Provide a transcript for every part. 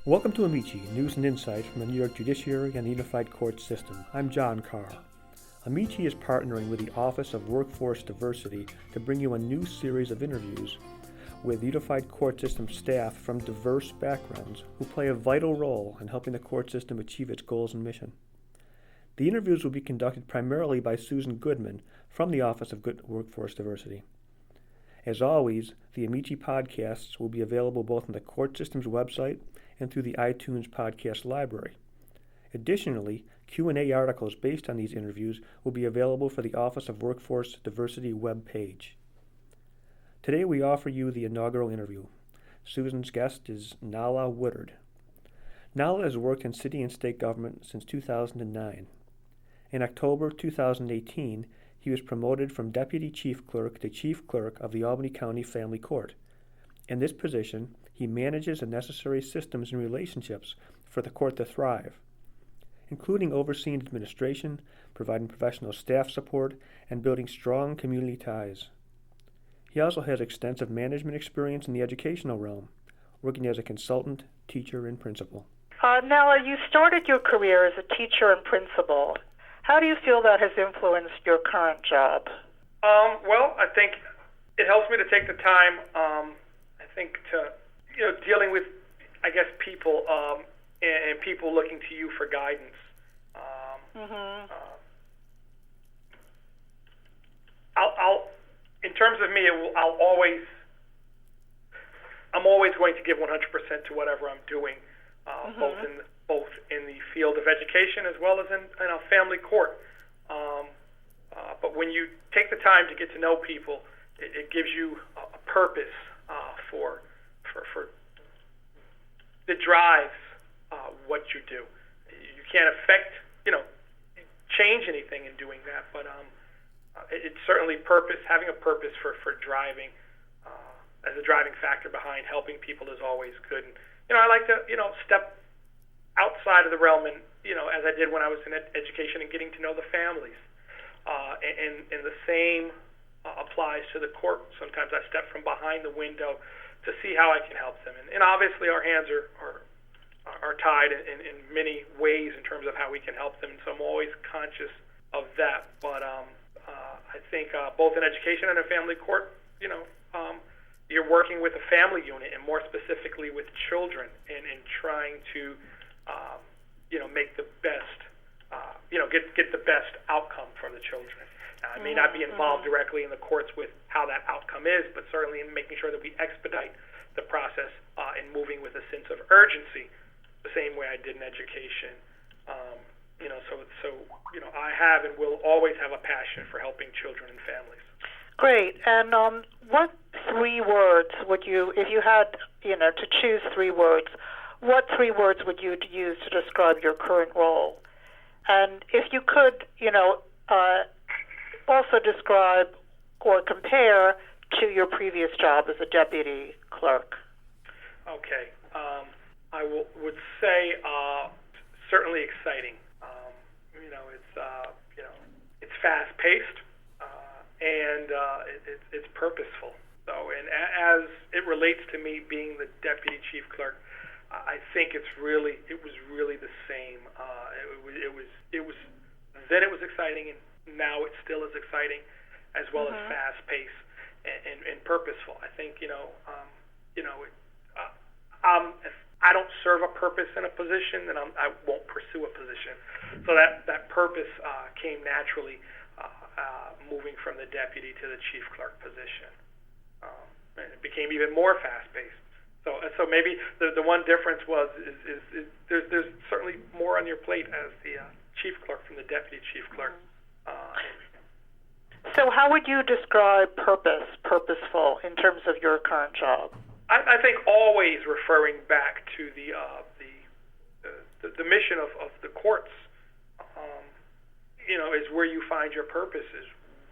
Welcome to Amici, news and insights from the New York Judiciary and the Unified Court System. I'm John Carr. Amici is partnering with the Office of Workforce Diversity to bring you a new series of interviews with the Unified Court System staff from diverse backgrounds who play a vital role in helping the court system achieve its goals and mission. The interviews will be conducted primarily by Susan Goodman from the Office of Workforce Diversity. As always, the Amici podcasts will be available both on the court system's website and through the iTunes podcast library. Additionally, Q&A articles based on these interviews will be available for the Office of Workforce Diversity webpage. Today we offer you the inaugural interview. Susan's guest is Nala Woodard. Nala has worked in city and state government since 2009. In October 2018, he was promoted from Deputy Chief Clerk to Chief Clerk of the Albany County Family Court. In this position, he manages the necessary systems and relationships for the court to thrive, including overseeing administration, providing professional staff support, and building strong community ties. He also has extensive management experience in the educational realm, working as a consultant, teacher, and principal. Nala, you started your career as a teacher and principal. How do you feel that has influenced your current job? Well, I think it helps me to take the time, dealing with, people, and people looking to you for guidance. In terms of me, I'm always going to give 100% to whatever I'm doing, both in the field of education as well as in a family court. But when you take the time to get to know people, it gives you a purpose for that drives what you do. You can't change anything in doing that, but it's certainly having a purpose for driving as a driving factor behind helping people is always good. And I like to step outside of the realm, and as I did when I was in education, and getting to know the families, and the same applies to the court. Sometimes I step from behind the window to see how I can help them, and obviously our hands are tied in many ways in terms of how we can help them, so I'm always conscious of that. But I think both in education and in family court, you're working with a family unit, and more specifically with children, and trying to make the best, get the best outcome for the children. Now, I may not be involved directly in the courts with how that outcome is, but certainly in making sure that we expedite the process and moving with a sense of urgency, the same way I did in education. I have and will always have a passion for helping children and families. Great. And what 3 words would you, if you had, to choose 3 words, what 3 words would you use to describe your current role? And if you could, also describe or compare to your previous job as a deputy clerk. Okay. I would say certainly exciting. It's fast-paced, and it's purposeful. So, and as it relates to me being the deputy chief clerk, I think it was really the same. It was then it was exciting, and now it still is exciting, as well as fast-paced and purposeful. I think if I don't serve a purpose in a position, then I won't pursue a position. So that purpose came naturally, moving from the deputy to the chief clerk position, and it became even more fast-paced. So maybe the one difference is there's certainly more on your plate as the chief clerk from the deputy chief clerk. So how would you describe purposeful, in terms of your current job? I think always referring back to the mission of the courts, is where you find your purpose. Is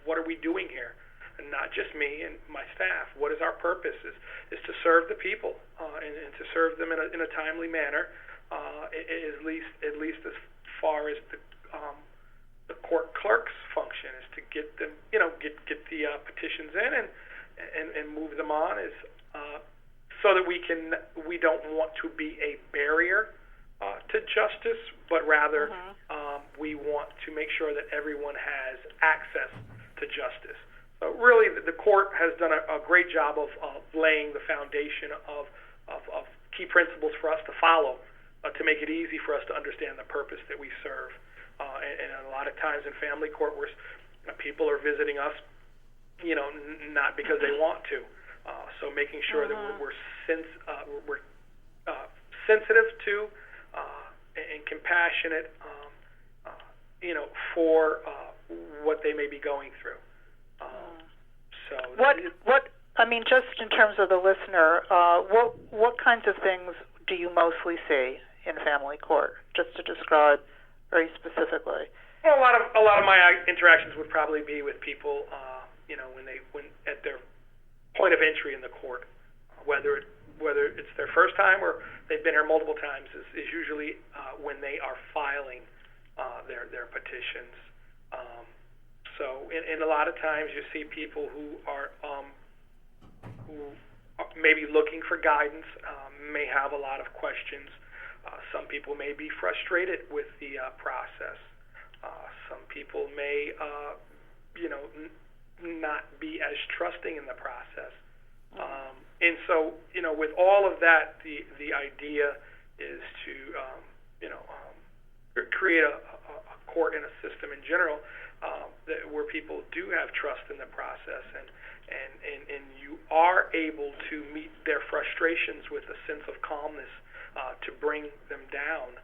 what are we doing here? And not just me and my staff. What is our purpose? Is to serve the people, and to serve them in a timely manner, at least as far as the court clerk's function is to get them, get the petitions in and move them on as so that we don't want to be a barrier to justice, but rather we want to make sure that everyone has access to justice. So really, the court has done a great job of laying the foundation of key principles for us to follow to make it easy for us to understand the purpose that we serve. And a lot of times in family court, where people are visiting us, not because they want to. So making sure that we're sensitive to and compassionate, for what they may be going through. So just in terms of the listener, what kinds of things do you mostly see in family court? Just to describe very specifically. Well, a lot of my interactions would probably be with people, when at their point of entry in the court, whether it's their first time or they've been here multiple times, is usually when they are filing their petitions. And a lot of times you see people who are maybe looking for guidance, may have a lot of questions. Some people may be frustrated with the process. Some people may, not be as trusting in the process. And so, with all of that, the idea is to, create a court and a system in general where people do have trust in the process, and you are able to meet their frustrations with a sense of calmness to bring them down,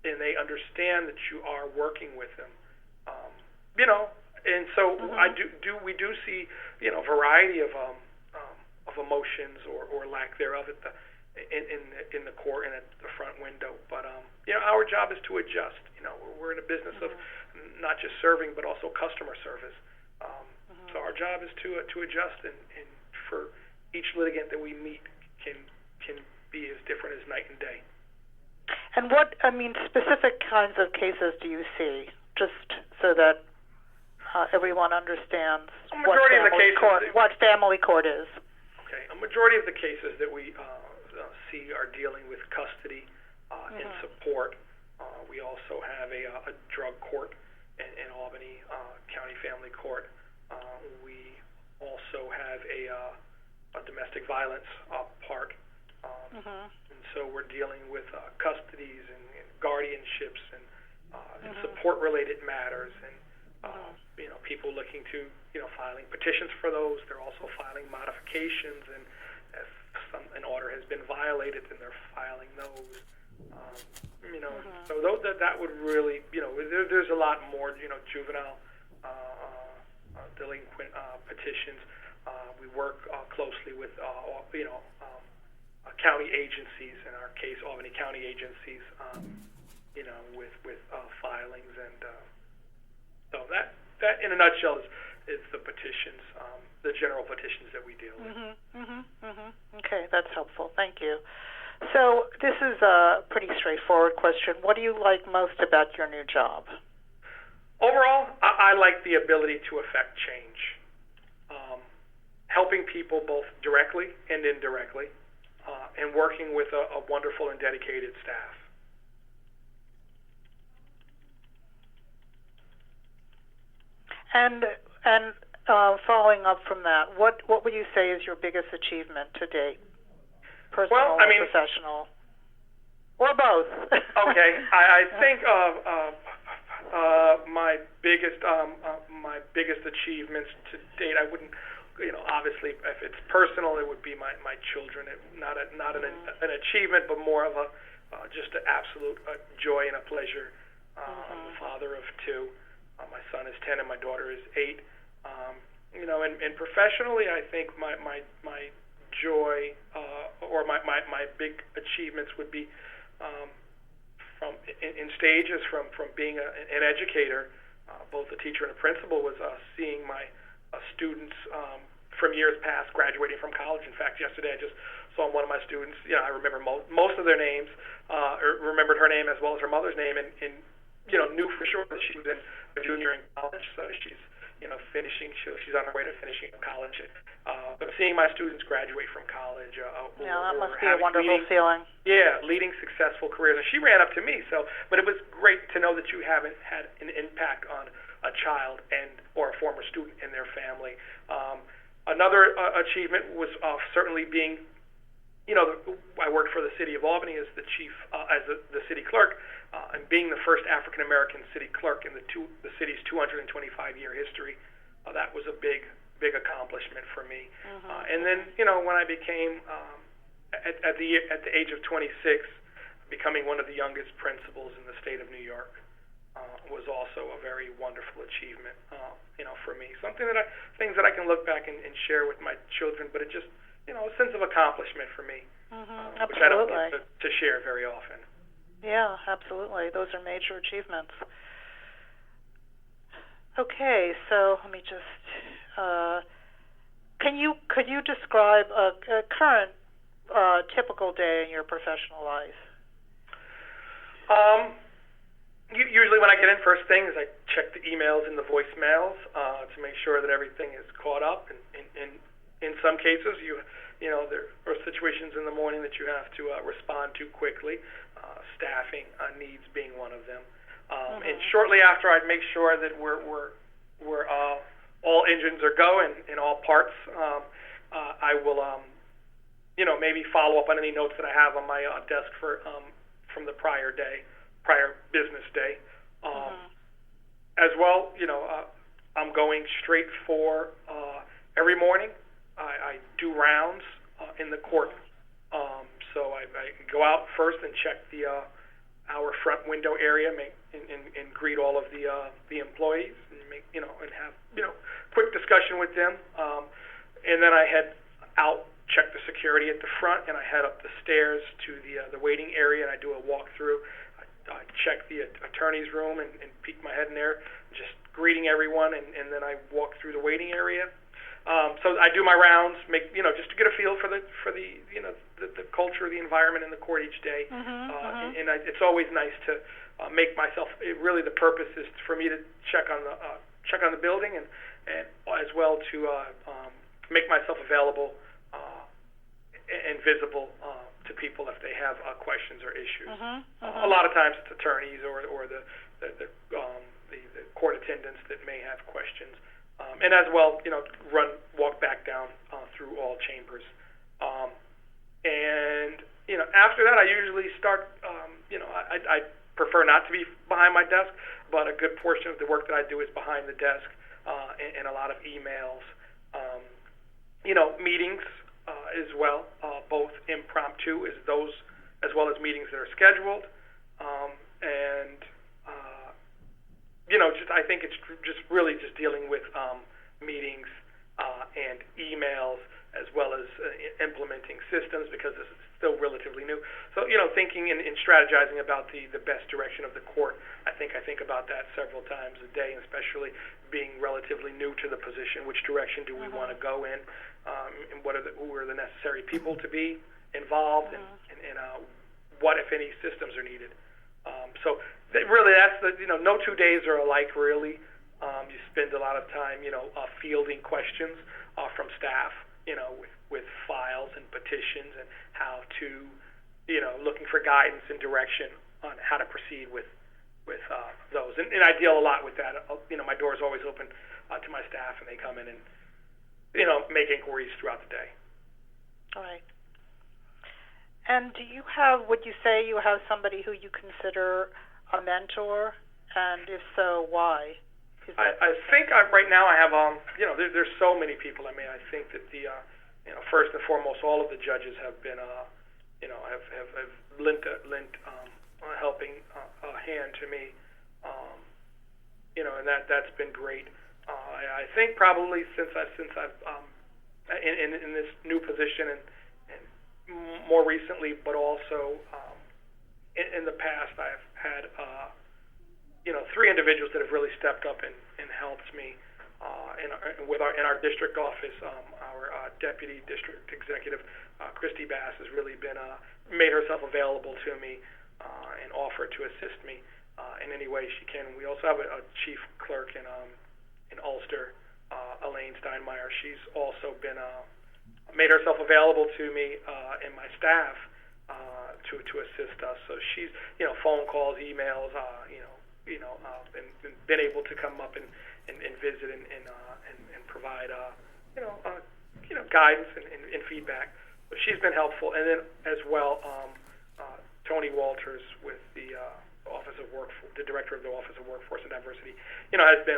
and they understand that you are working with them, and so we do see, variety of emotions or lack thereof in the court and at the front window. But our job is to adjust. We're in a business of not just serving but also customer service. So our job is to adjust, and for each litigant that we meet can be as different as night and day. And specific kinds of cases do you see, just so that everyone understands what family court is? Okay, a majority of the cases that we see are dealing with custody and support. We also have a drug court in Albany County Family Court. We also have a domestic violence part. And so we're dealing with custodies and guardianships and support-related matters, and people looking to filing petitions for those. They're also filing modifications, and if an order has been violated, then they're filing those. So that would really, there's a lot more, juvenile delinquent petitions. We work closely with county agencies, in our case Albany County agencies, with filings, and so that in a nutshell is the petitions, the general petitions that we deal with. Okay, that's helpful. Thank you. So this is a pretty straightforward question. What do you like most about your new job? Overall, I like the ability to affect change, helping people both directly and indirectly, and working with a wonderful and dedicated staff. And following up from that, what would you say is your biggest achievement to date? Personal or professional? Or both? Okay, I think my biggest achievements to date, I wouldn't, obviously if it's personal, it would be my children. Not an achievement, but more of just an absolute joy and a pleasure. I'm the father of two. My son is 10 and my daughter is 8. And professionally, I think my joy or my big achievements would be from in stages from being an educator, both a teacher and a principal, was seeing my students from years past graduating from college. In fact, yesterday I just saw one of my students. I remember most of their names, or remembered her name as well as her mother's name, and knew for sure that she was a junior in college. So she's finishing. She's on her way to finishing college But seeing my students graduate from college, that must be a wonderful feeling. Yeah, leading successful careers. And she ran up to me, but it was great to know that you haven't had an impact on a child or a former student and their family. Another achievement was certainly being, I worked for the city of Albany as the chief, as the city clerk, and being the first African American city clerk in the city's 225-year history. That was a big accomplishment for me. And then, when I became, at the age of 26, becoming one of the youngest principals in the state of New York was also a very wonderful achievement, for me. Things that I can look back and share with my children, but it just, a sense of accomplishment for me, which I don't get to share very often. Yeah, absolutely. Those are major achievements. Okay, so let me just. Could you describe a current typical day in your professional life? Usually when I get in, first thing is I check the emails and the voicemails to make sure that everything is caught up. And in some cases, there are situations in the morning that you have to respond to quickly, staffing needs being one of them. And shortly after, I'd make sure that we're all engines are go and all parts. I will, maybe follow up on any notes that I have on my desk from the prior business day. As well, I'm going straight for every morning. I do rounds in the court. So I go out first and check our front window area, and greet all of the employees, and have quick discussion with them, and then I head out, check the security at the front, and I head up the stairs to the waiting area, and I do a walkthrough. I check the attorney's room and peek my head in there, just greeting everyone, and then I walk through the waiting area. So I do my rounds, just to get a feel for the culture, the environment in the court each day. And it's always nice to make myself. Really, the purpose is for me to check on the building, and as well to make myself available and visible to people if they have questions or issues. A lot of times it's attorneys or the court attendants that may have questions. And as well, walk back down through all chambers. And, after that, I usually start, I prefer not to be behind my desk, but a good portion of the work that I do is behind the desk, and a lot of emails, meetings as well, both impromptu as well as meetings that are scheduled. And I think it's just really just dealing with meetings and emails, as well as implementing systems, because this is still relatively new. So, thinking and strategizing about the best direction of the court. I think about that several times a day, and especially being relatively new to the position. Which direction do we want to go in, and who are the necessary people to be involved, and what, if any, systems are needed. So really, that's no 2 days are alike, really. You spend a lot of time, fielding questions from staff, with files and petitions, and how to, looking for guidance and direction on how to proceed with those. And I deal a lot with that. My door is always open to my staff, and they come in and, make inquiries throughout the day. All right. And would you say you have somebody who you consider a mentor? And if so, why? I think right now I have, there's so many people. I mean, I think that first and foremost, all of the judges have been, have lent a helping hand to me, and that's been great. I think probably since I've in this new position and more recently, but also in the past, I've had 3 individuals that have really stepped up and helped me in our district office. Our deputy district executive, Christy Bass, has really been made herself available to me and offered to assist me in any way she can. We also have a chief clerk in Ulster, Elaine Steinmeier. She's also been made herself available to me and my staff to assist us. So she's, phone calls, emails, and been able to come up and visit and provide, guidance and feedback. So she's been helpful. And then as well, Tony Walters with the Office of the director of the Office of Workforce and Diversity, has been,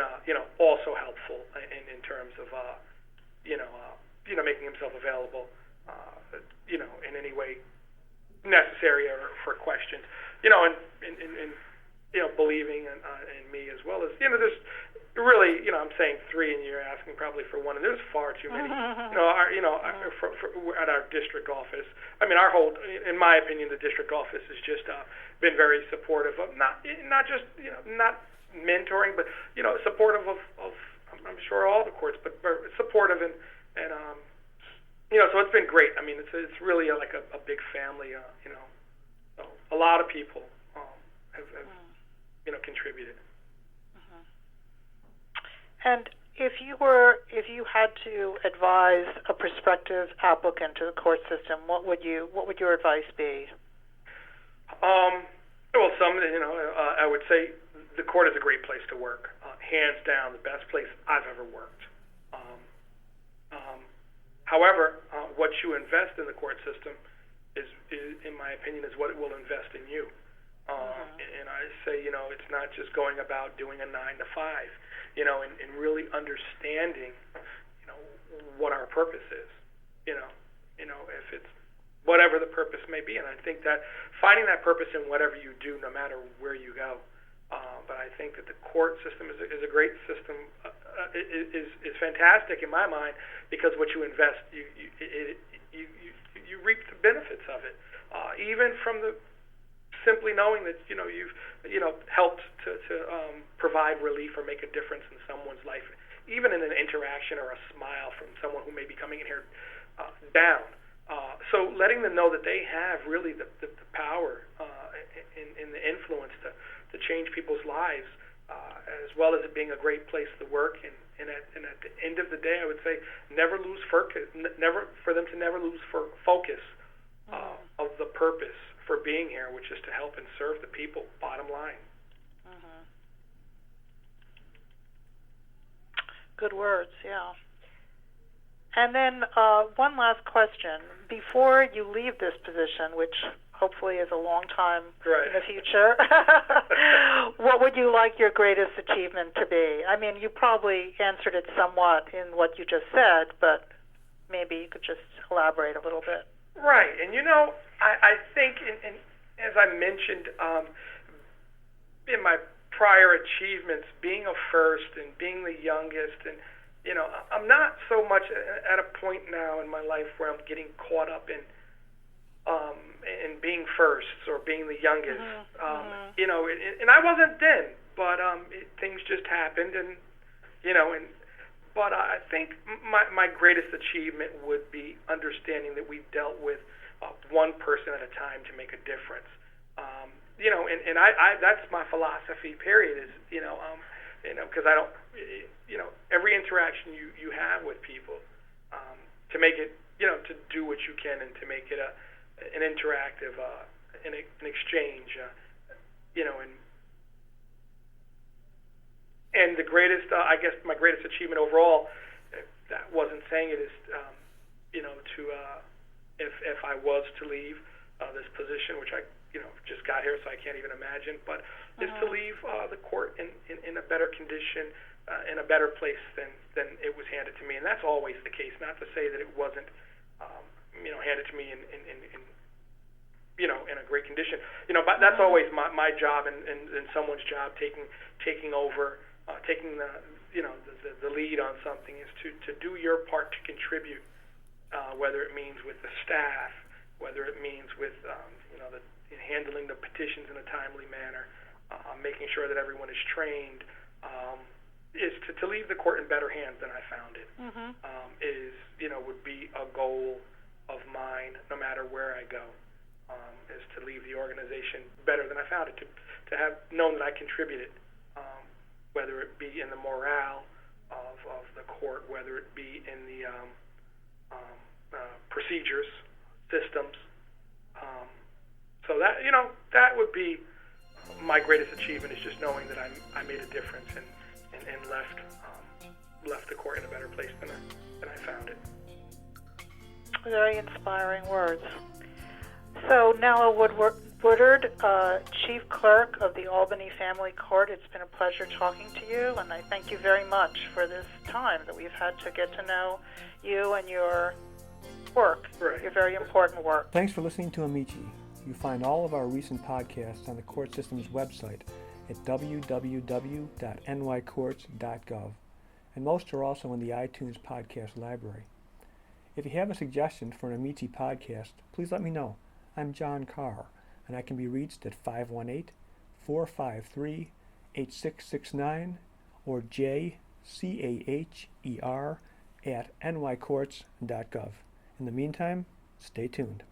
also helpful in terms of, making himself available, in any way necessary or for questions, and believing in me as well as, there's really, I'm saying three and you're asking probably for one, and there's far too many, at our district office. I mean, our whole, in my opinion, the district office has just been very supportive of not just, not mentoring, but, supportive of I'm sure all the courts, but very supportive and so it's been great. I mean, it's really like a big family, so a lot of people have contributed. And if you had to advise a prospective applicant to the court system, what would your advice be? Well, I would say the court is a great place to work, hands down, the best place I've ever worked. However, what you invest in the court system is, in my opinion, is what it will invest in you. And I say, it's not just going about doing a 9 to 5, and really understanding, what our purpose is, if it's whatever the purpose may be. And I think that finding that purpose in whatever you do, no matter where you go. But I think that the court system is a great system, is fantastic in my mind, because what you invest, you reap the benefits of it, even from the simply knowing that you've helped to provide relief or make a difference in someone's life, even in an interaction or a smile from someone who may be coming in here down. So letting them know that they have really the power and the influence to change people's lives, as well as it being a great place to work. And at the end of the day, I would say never lose focus of the purpose for being here, which is to help and serve the people, bottom line. Good words, yeah. And then one last question. Before you leave this position, which hopefully is a long time in the future, what would you like your greatest achievement to be? I mean, you probably answered it somewhat in what you just said, but maybe you could just elaborate a little bit. Right. And, I think, and as I mentioned in my prior achievements, being a first and being the youngest, and I'm not so much at a point now in my life where I'm getting caught up in being first or being the youngest. And I wasn't then, but things just happened, and but I think my greatest achievement would be understanding that we dealt with one person at a time to make a difference. And I that's my philosophy. Period. Is because I don't, every interaction you have with people, to make it, to do what you can and to make it an interactive, an exchange, and the greatest, I guess my greatest achievement overall, if that wasn't saying it, is, if I was to leave this position, which I, just got here, so I can't even imagine, but is to leave the court in a better condition, in a better place than it was handed to me. And that's always the case. Not to say that it wasn't, handed to me in a great condition. But that's always my job and someone's job, taking over, taking the lead on something, is to do your part to contribute, whether it means with the staff, whether it means with handling the petitions in a timely manner, making sure that everyone is trained, is to leave the court in better hands than I found it. Would be a goal of mine, no matter where I go, is to leave the organization better than I found it, to have known that I contributed, whether it be in the morale of the court, whether it be in the procedures, systems. So that, that would be my greatest achievement, is just knowing that I made a difference and left the court in a better place than I found it. Very inspiring words. So Nella Woodard, Chief Clerk of the Albany Family Court, it's been a pleasure talking to you, and I thank you very much for this time that we've had to get to know you and your work, right. Your very important work. Thanks for listening to Amici. You find all of our recent podcasts on the court system's website at www.nycourts.gov, and most are also in the iTunes podcast library. If you have a suggestion for an Amici podcast, please let me know. I'm John Carr, and I can be reached at 518-453-8669 or jcaher@nycourts.gov. In the meantime, stay tuned.